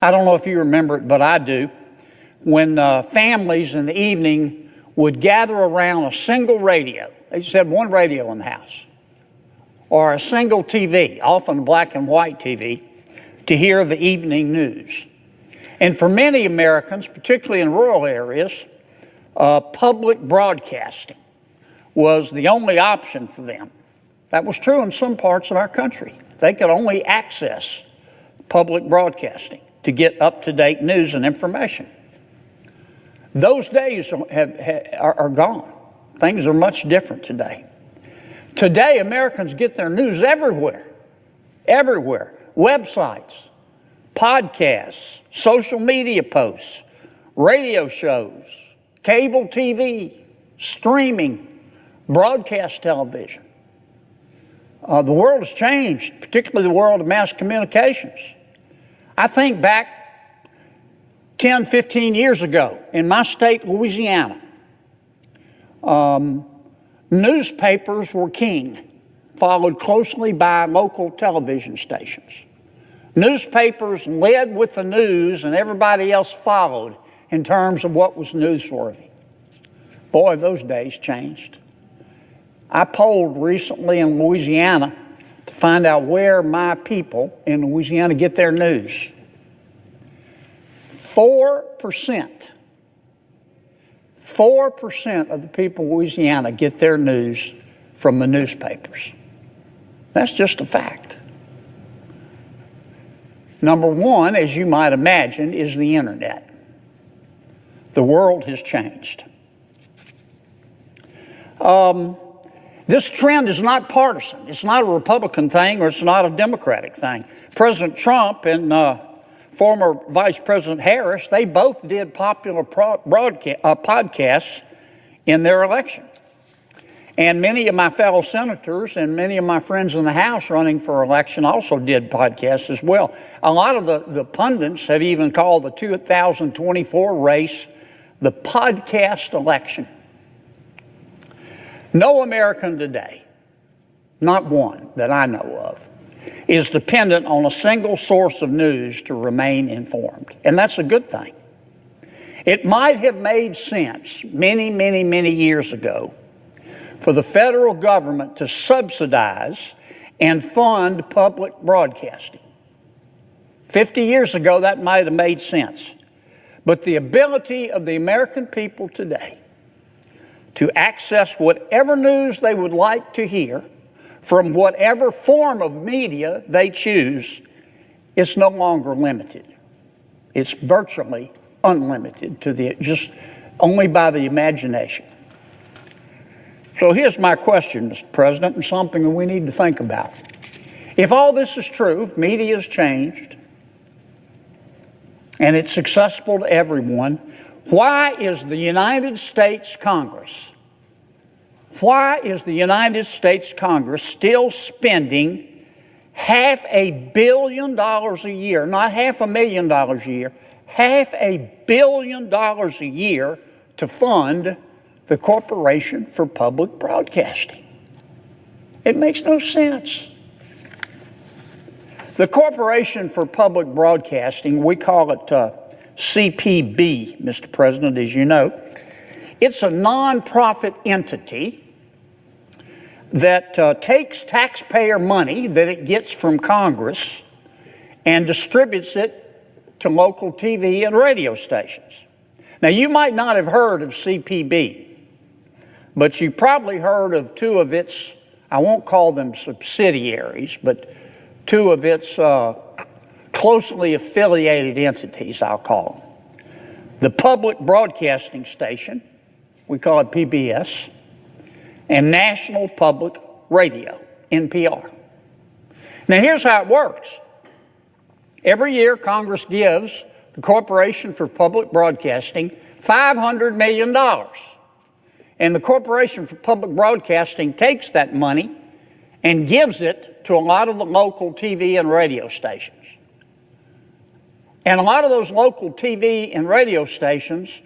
I don't know if you remember it, but I do. When families in the evening would gather around a single radio, they just had one radio in the house, or a single TV, often a black and white TV, to hear the evening news. And for many Americans, particularly in rural areas, public broadcasting was the only option for them. That was true in some parts of our country. They could only access public broadcasting to get up-to-date news and information. Those days are gone. Things are much different today. Today, Americans get their news everywhere. Everywhere. Websites, podcasts, social media posts, radio shows, cable TV, streaming, broadcast television. The world has changed, particularly the world of mass communications. I think back 10, 15 years ago in my state, Louisiana, newspapers were king, followed closely by local television stations. Newspapers led with the news and everybody else followed in terms of what was newsworthy. Boy, those days changed. I polled recently in Louisiana to find out where my people in Louisiana get their news. 4% of the people in Louisiana get their news from the newspapers. That's just a fact. Number one, as you might imagine, is the internet. The world has changed. This trend is not partisan. It's not a Republican thing or it's not a Democratic thing. President Trump and former Vice President Harris, they both did popular podcasts in their election. And many of my fellow senators and many of my friends in the House running for election also did podcasts as well. A lot of the pundits have even called the 2024 race the podcast election. No American today, not one that I know of, is dependent on a single source of news to remain informed. And that's a good thing. It might have made sense many, many, many years ago for the federal government to subsidize and fund public broadcasting. 50 years ago, that might have made sense. But the ability of the American people today to access whatever news they would like to hear from whatever form of media they choose is no longer limited. It's virtually unlimited to just only by the imagination. So here's my question, Mr. President, and something that we need to think about. If all this is true, if media has changed, and it's accessible to everyone, why is the United States Congress still spending $500 million a year, not $500,000 a year, $500 million a year to fund the Corporation for Public Broadcasting? It makes no sense. The Corporation for Public Broadcasting, we call it CPB, Mr. President, as you know. It's a nonprofit entity that takes taxpayer money that it gets from Congress and distributes it to local TV and radio stations. Now, you might not have heard of CPB, but you probably heard of two of its, I won't call them subsidiaries, but two of its closely affiliated entities, I'll call them. The Public Broadcasting Station, we call it PBS, and National Public Radio, NPR. Now, here's how it works. Every year, Congress gives the Corporation for Public Broadcasting $500 million. And the Corporation for Public Broadcasting takes that money and gives it to a lot of the local TV and radio stations. And a lot of those local TV and radio stations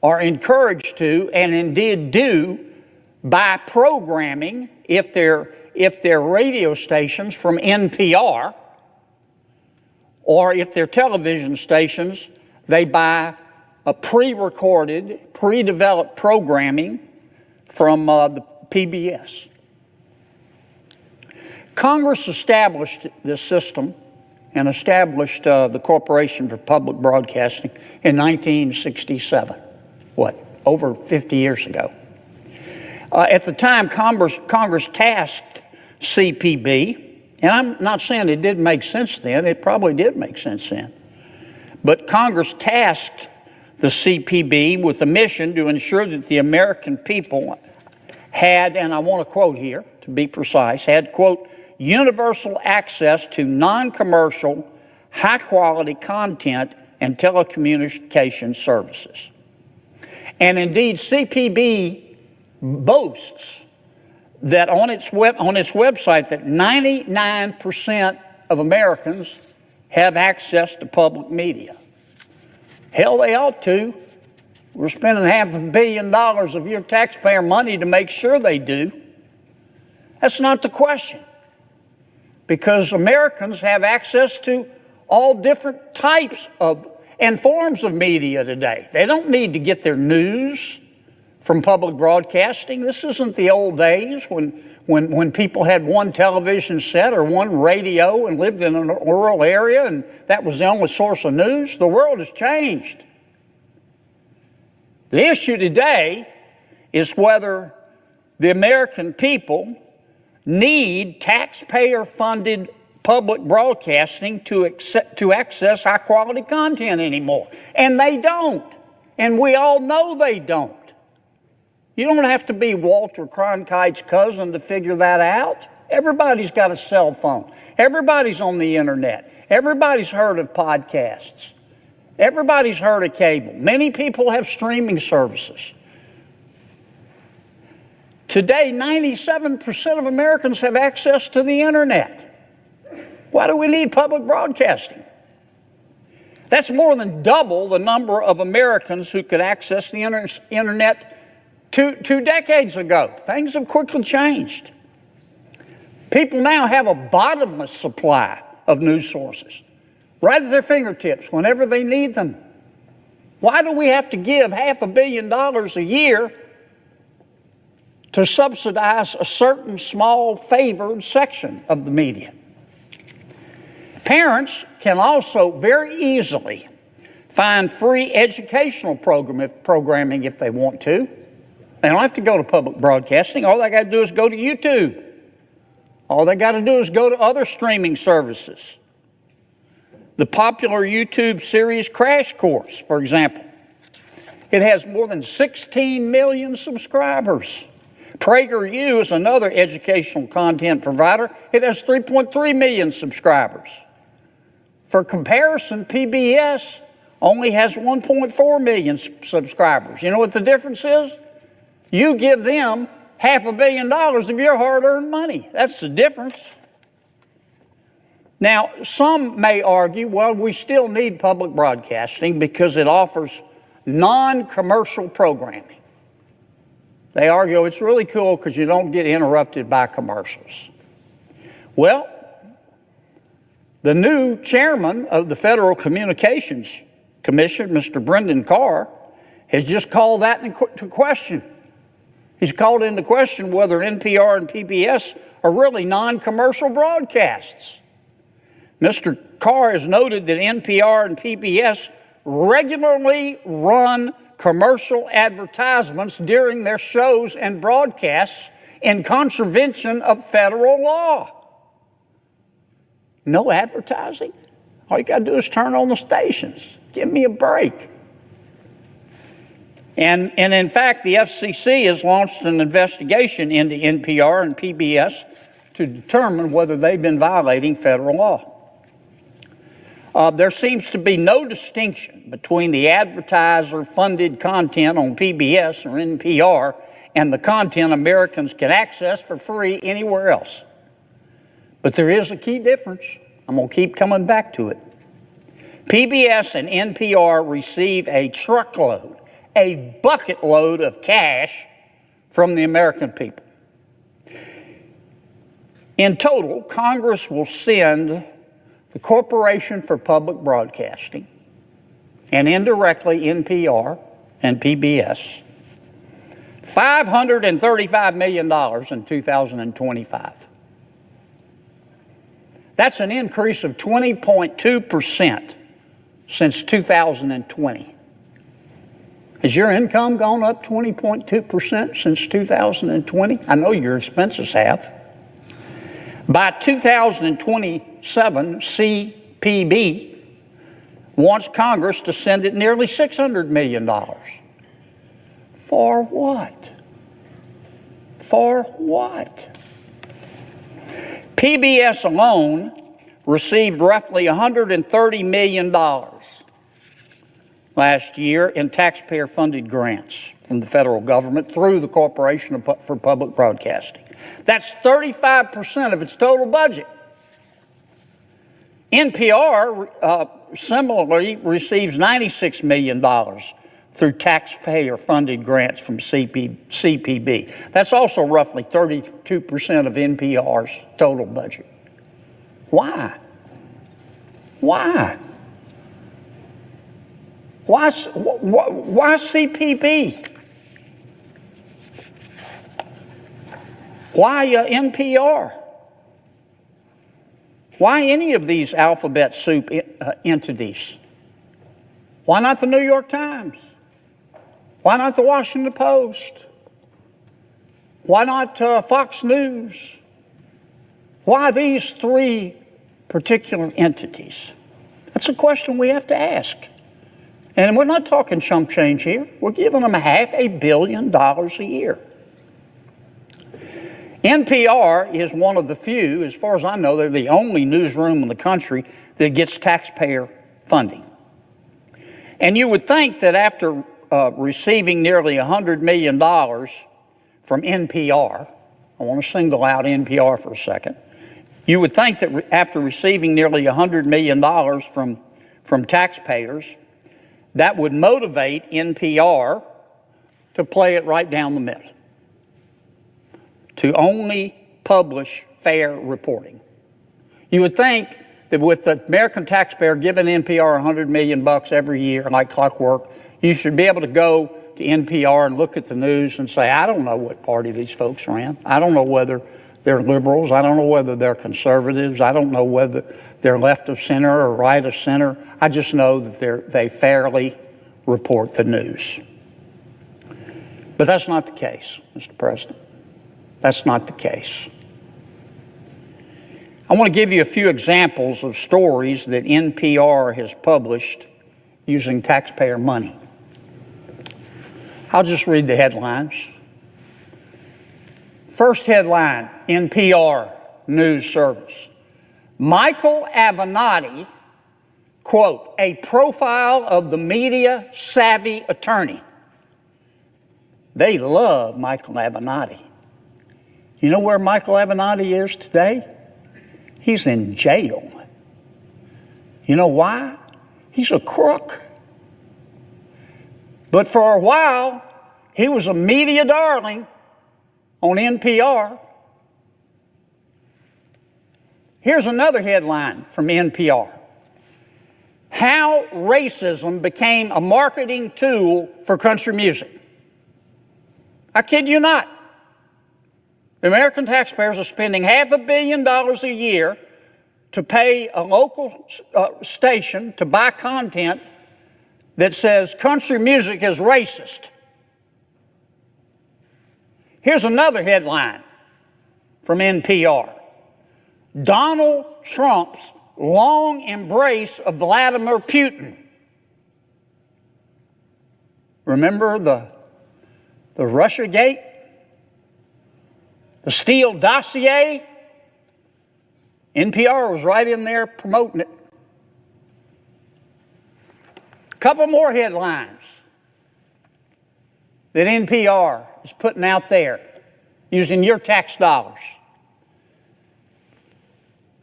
are encouraged to, and indeed do, buy programming, if they're radio stations, from NPR, or if they're television stations, they buy a pre-recorded, pre-developed programming from the PBS. Congress established this system and established the Corporation for Public Broadcasting in 1967, over 50 years ago. At the time, Congress tasked CPB, and I'm not saying it didn't make sense then, it probably did make sense then, but Congress tasked the CPB with a mission to ensure that the American people had, and I want to quote here to be precise, had, quote, universal access to non-commercial, high-quality content and telecommunication services. And indeed, CPB boasts that on its website that 99% of Americans have access to public media. Hell, they ought to. We're spending $500 million of your taxpayer money to make sure they do. That's not the question. Because Americans have access to all different types of and forms of media today. They don't need to get their news from public broadcasting. This isn't the old days when people had one television set or one radio and lived in a rural area and that was the only source of news. The world has changed. The issue today is whether the American people need taxpayer-funded public broadcasting to access high-quality content anymore. And they don't. And we all know they don't. You don't have to be Walter Cronkite's cousin to figure that out. Everybody's got a cell phone. Everybody's on the internet. Everybody's heard of podcasts. Everybody's heard of cable. Many people have streaming services. Today, 97% of Americans have access to the internet. Why do we need public broadcasting? That's more than double the number of Americans who could access the internet two decades ago. Things have quickly changed. People now have a bottomless supply of news sources right at their fingertips whenever they need them. Why do we have to give $500 million a year to subsidize a certain small favored section of the media? Parents can also very easily find free educational programming if they want to. They don't have to go to public broadcasting. All they got to do is go to YouTube. All they got to do is go to other streaming services. The popular YouTube series Crash Course, for example, it has more than 16 million subscribers. PragerU is another educational content provider. It has 3.3 million subscribers. For comparison, PBS only has 1.4 million subscribers. You know what the difference is? You give them $500 million of your hard-earned money. That's the difference. Now, some may argue, well, we still need public broadcasting because it offers non-commercial programming. They argue it's really cool because you don't get interrupted by commercials. Well, the new chairman of the Federal Communications Commission, Mr. Brendan Carr, has just called that into question. He's called into question whether NPR and PBS are really non-commercial broadcasts. Mr. Carr has noted that NPR and PBS regularly run commercial advertisements during their shows and broadcasts in contravention of federal law. No advertising? All you got to do is turn on the stations. Give me a break. And in fact, the FCC has launched an investigation into NPR and PBS to determine whether they've been violating federal law. There seems to be no distinction between the advertiser-funded content on PBS or NPR and the content Americans can access for free anywhere else. But there is a key difference. I'm going to keep coming back to it. PBS and NPR receive a truckload, a bucket load of cash from the American people. In total, Congress will send the Corporation for Public Broadcasting, and indirectly NPR and PBS, $535 million in 2025. That's an increase of 20.2% since 2020. Has your income gone up 20.2% since 2020? I know your expenses have. By 2027, CPB wants Congress to send it nearly $600 million. For what? For what? PBS alone received roughly $130 million last year in taxpayer-funded grants from the federal government through the Corporation for Public Broadcasting. That's 35% of its total budget. NPR similarly receives $96 million through taxpayer-funded grants from CPB. That's also roughly 32% of NPR's total budget. Why? Why? Why CPB? Why NPR? Why any of these alphabet soup entities? Why not the New York Times? Why not the Washington Post? Why not Fox News? Why these three particular entities? That's a question we have to ask. And we're not talking chump change here. We're giving them $500 million a year. NPR is one of the few, as far as I know, they're the only newsroom in the country that gets taxpayer funding. And you would think that after receiving nearly $100 million from NPR, I want to single out NPR for a second, you would think that after receiving nearly $100 million from taxpayers, that would motivate NPR to play it right down the middle, to only publish fair reporting. You would think that with the American taxpayer giving NPR $100 million every year, like clockwork, you should be able to go to NPR and look at the news and say, I don't know what party these folks are in. I don't know whether they're liberals. I don't know whether they're conservatives. I don't know whether they're left of center or right of center. I just know that they fairly report the news. But that's not the case, Mr. President. That's not the case. I want to give you a few examples of stories that NPR has published using taxpayer money. I'll just read the headlines. First headline, NPR News Service. Michael Avenatti, quote, a profile of the media-savvy attorney. They love Michael Avenatti. You know where Michael Avenatti is today? He's in jail. You know why? He's a crook. But for a while, he was a media darling on NPR. Here's another headline from NPR. How racism became a marketing tool for country music. I kid you not. The American taxpayers are spending $500 million a year to pay a local station to buy content that says country music is racist. Here's another headline from NPR. Donald Trump's long embrace of Vladimir Putin. Remember the Russiagate? The Steele dossier? NPR was right in there promoting it. A couple more headlines that NPR is putting out there using your tax dollars.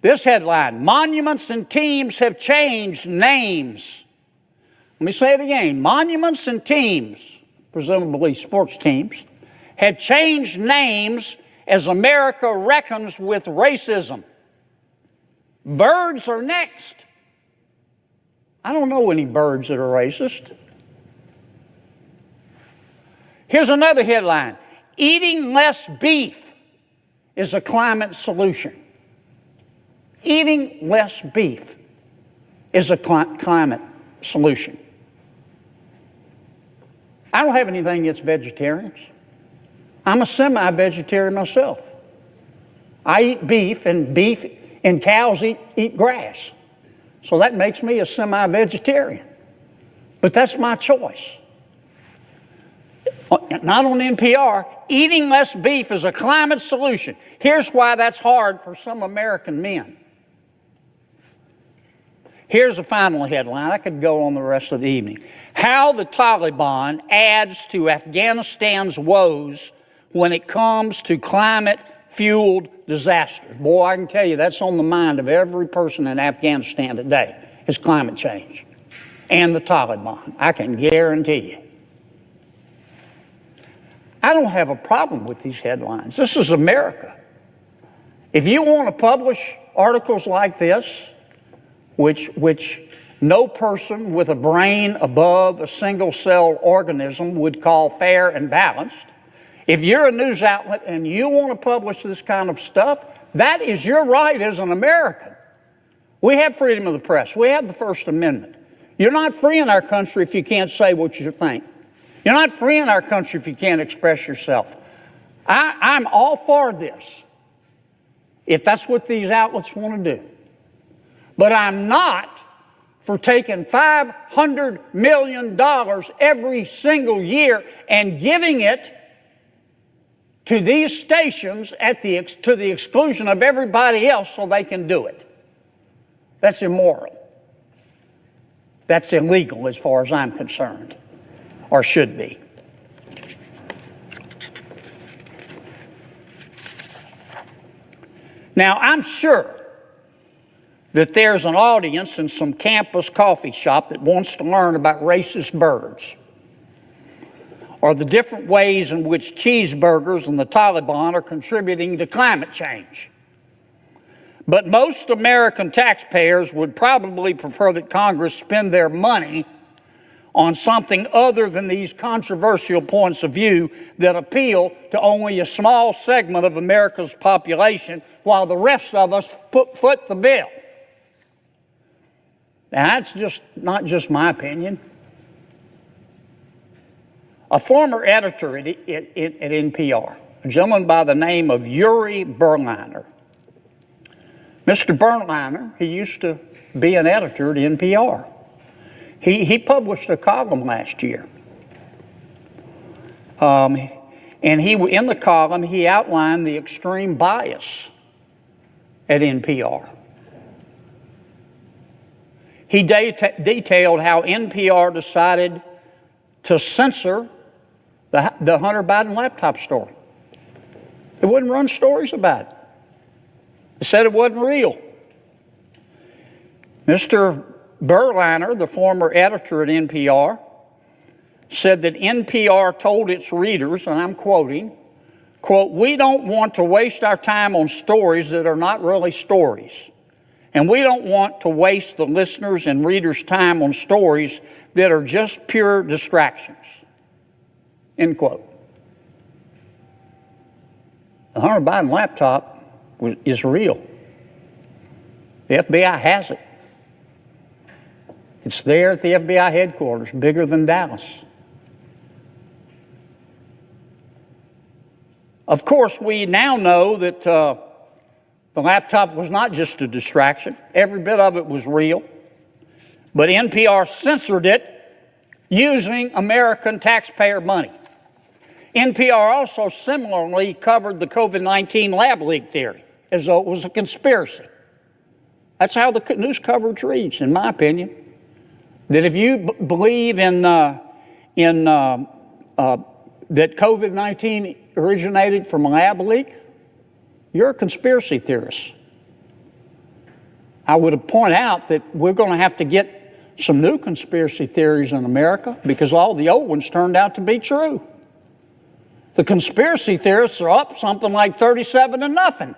This headline, monuments and teams have changed names. Let me say it again. Monuments and teams, presumably sports teams, have changed names as America reckons with racism. Birds are next. I don't know any birds that are racist. Here's another headline. Eating less beef is a climate solution. Eating less beef is a climate solution. I don't have anything against vegetarians. I'm a semi-vegetarian myself. I eat beef, and cows eat grass. So that makes me a semi-vegetarian. But that's my choice. Not on NPR. Eating less beef is a climate solution. Here's why that's hard for some American men. Here's the final headline. I could go on the rest of the evening. How the Taliban adds to Afghanistan's woes when it comes to climate-fueled disasters. Boy, I can tell you that's on the mind of every person in Afghanistan today, is climate change. And the Taliban. I can guarantee you. I don't have a problem with these headlines. This is America. If you want to publish articles like this, which no person with a brain above a single-cell organism would call fair and balanced, if you're a news outlet and you want to publish this kind of stuff, that is your right as an American. We have freedom of the press. We have the First Amendment. You're not free in our country if you can't say what you think. You're not free in our country if you can't express yourself. I'm all for this, if that's what these outlets want to do. But I'm not for taking $500 million every single year and giving it to these stations to the exclusion of everybody else so they can do it. That's immoral. That's illegal as far as I'm concerned, or should be. Now, I'm sure that there's an audience in some campus coffee shop that wants to learn about racist birds, or the different ways in which cheeseburgers and the Taliban are contributing to climate change. But most American taxpayers would probably prefer that Congress spend their money on something other than these controversial points of view that appeal to only a small segment of America's population, while the rest of us foot the bill. Now, that's not just my opinion. A former editor at NPR, a gentleman by the name of Yuri Berliner. Mr. Berliner, he used to be an editor at NPR. He published a column last year. And in the column, he outlined the extreme bias at NPR. He detailed how NPR decided to censor the Hunter Biden laptop story. It wouldn't run stories about it. It said it wasn't real. Mr. Berliner, the former editor at NPR, said that NPR told its readers, and I'm quoting, quote, "We don't want to waste our time on stories that are not really stories. And we don't want to waste the listeners' and readers' time on stories that are just pure distractions." End quote. The Hunter Biden laptop is real. The FBI has it. It's there at the FBI headquarters, bigger than Dallas. Of course, we now know that the laptop was not just a distraction. Every bit of it was real. But NPR censored it using American taxpayer money. NPR also similarly covered the COVID-19 lab leak theory as though it was a conspiracy. That's how the news coverage reads, in my opinion. That if you believe that COVID-19 originated from a lab leak, you're a conspiracy theorist. I would point out that we're going to have to get some new conspiracy theories in America because all the old ones turned out to be true. The conspiracy theorists are up something like 37-0.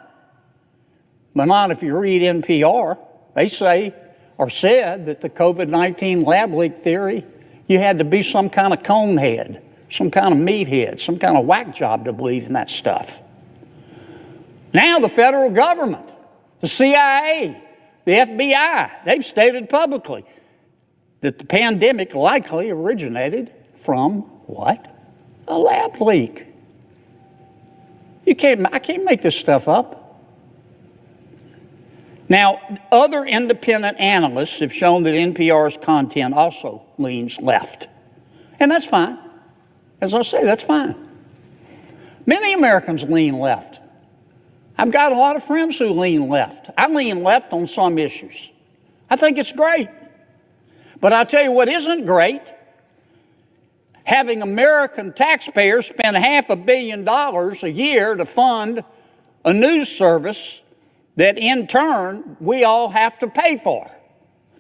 but not if you read NPR. They say or said that the COVID-19 lab leak theory, you had to be some kind of cone head, some kind of meathead, some kind of whack job to believe in that stuff. Now the federal government, the CIA, the FBI, they've stated publicly that the pandemic likely originated from what? A lab leak. I can't make this stuff up. Now, other independent analysts have shown that NPR's content also leans left. And that's fine. As I say, that's fine. Many Americans lean left. I've got a lot of friends who lean left. I lean left on some issues. I think it's great. But I'll tell you what isn't great. Having American taxpayers spend $500 million a year to fund a news service that in turn we all have to pay for.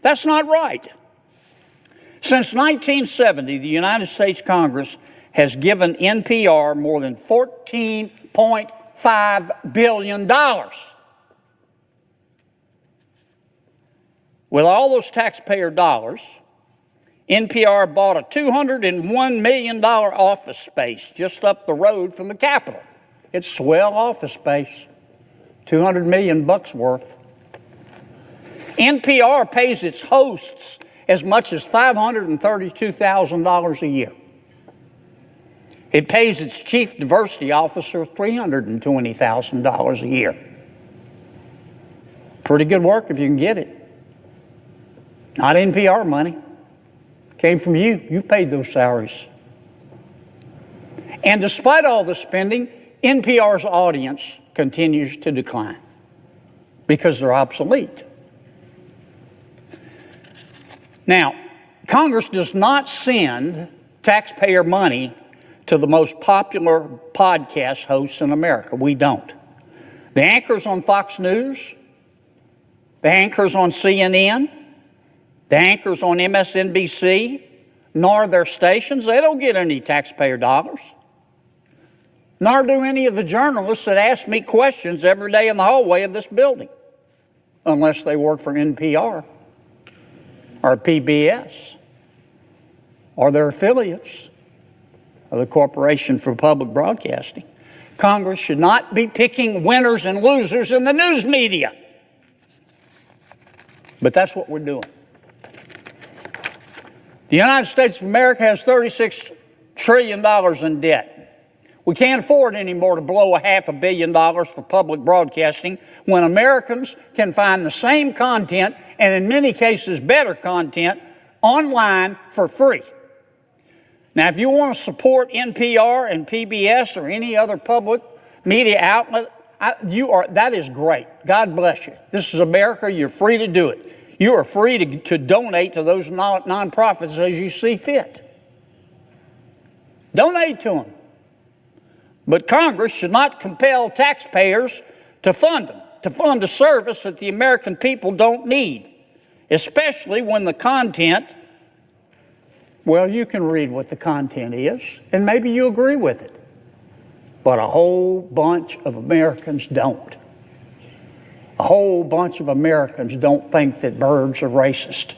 That's not right. Since 1970, the United States Congress has given NPR more than $14.5 billion. With all those taxpayer dollars, NPR bought a $201 million office space just up the road from the Capitol. It's swell office space, $200 million worth. NPR pays its hosts as much as $532,000 a year. It pays its chief diversity officer $320,000 a year. Pretty good work if you can get it. Not NPR money. Came from you. You paid those salaries. And despite all the spending, NPR's audience continues to decline because they're obsolete. Now, Congress does not send taxpayer money to the most popular podcast hosts in America. We don't. The anchors on Fox News, the anchors on CNN, the anchors on MSNBC, nor their stations, they don't get any taxpayer dollars. Nor do any of the journalists that ask me questions every day in the hallway of this building, unless they work for NPR or PBS or their affiliates of the Corporation for Public Broadcasting. Congress should not be picking winners and losers in the news media. But that's what we're doing. The United States of America has $36 trillion in debt. We can't afford anymore to blow $500 million for public broadcasting when Americans can find the same content, and in many cases better content, online for free. Now, if you want to support NPR and PBS or any other public media outlet, that is great. God bless you. This is America. You're free to do it. You are free to donate to those nonprofits as you see fit. Donate to them. But Congress should not compel taxpayers to fund them, to fund a service that the American people don't need, especially when the content, well, you can read what the content is, and maybe you agree with it. But a whole bunch of Americans don't. A whole bunch of Americans don't think that birds are racist.